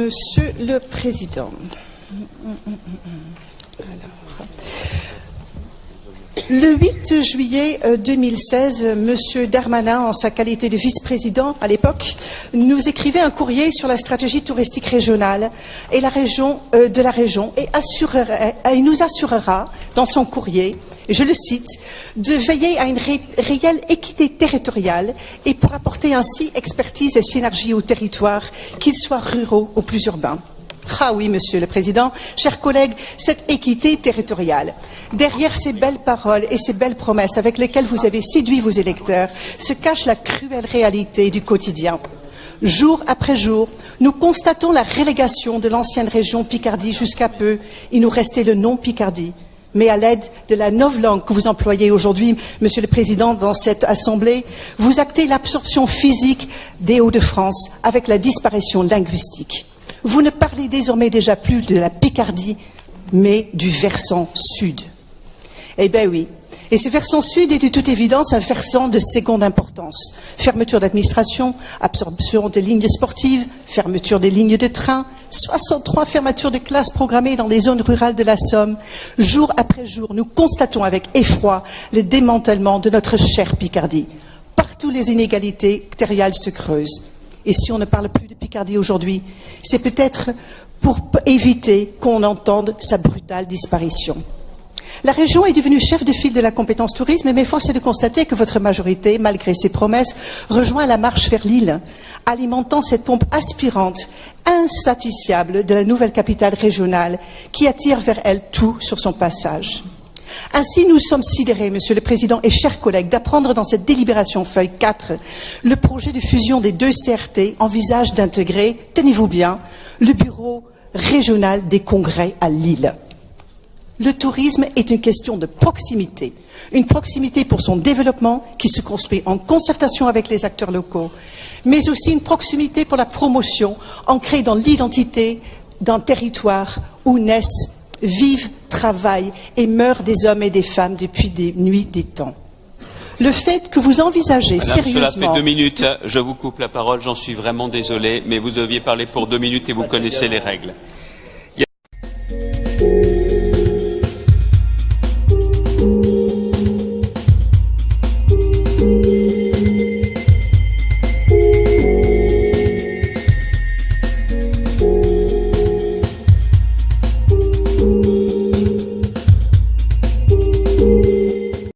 Monsieur le Président, le 8 juillet 2016, Monsieur Darmanin, en sa qualité de vice-président à l'époque, nous écrivait un courrier sur la stratégie touristique régionale et de la région et il nous assurera dans son courrier, je le cite, de veiller à une réelle équité territoriale et pour apporter ainsi expertise et synergie aux territoires, qu'ils soient ruraux ou plus urbains. Ah oui, Monsieur le Président, chers collègues, cette équité territoriale, derrière ces belles paroles et ces belles promesses avec lesquelles vous avez séduit vos électeurs, se cache la cruelle réalité du quotidien. Jour après jour, nous constatons la relégation de l'ancienne région Picardie. Jusqu'à peu, il nous restait le nom Picardie. Mais à l'aide de la novlangue que vous employez aujourd'hui, Monsieur le Président, dans cette Assemblée, vous actez l'absorption physique des Hauts-de-France avec la disparition linguistique. Vous ne parlez désormais déjà plus de la Picardie, mais du versant sud. Eh bien oui, et ce versant sud est de toute évidence un versant de seconde importance. Fermeture d'administration, absorption des lignes sportives, fermeture des lignes de train, 63 fermetures de classes programmées dans les zones rurales de la Somme. Jour après jour, nous constatons avec effroi le démantèlement de notre chère Picardie. Partout, les inégalités territoriales se creusent. Et si on ne parle plus de Picardie aujourd'hui, c'est peut-être pour éviter qu'on entende sa brutale disparition. La région est devenue chef de file de la compétence tourisme, mais force est de constater que votre majorité, malgré ses promesses, rejoint la marche vers l'île, alimentant cette pompe aspirante, insatiable de la nouvelle capitale régionale, qui attire vers elle tout sur son passage. Ainsi, nous sommes sidérés, Monsieur le Président et chers collègues, d'apprendre dans cette délibération feuille 4, le projet de fusion des deux CRT envisage d'intégrer, tenez-vous bien, le bureau régional des congrès à Lille. Le tourisme est une question de proximité. Une proximité pour son développement qui se construit en concertation avec les acteurs locaux, mais aussi une proximité pour la promotion ancrée dans l'identité d'un territoire où naissent, vivent, travaillent et meurent des hommes et des femmes depuis des nuits des temps. Le fait que vous envisagez Madame, sérieusement... Cela fait 2 minutes, je vous coupe la parole, j'en suis vraiment désolé, mais vous deviez parler pour 2 minutes et vous connaissez les règles.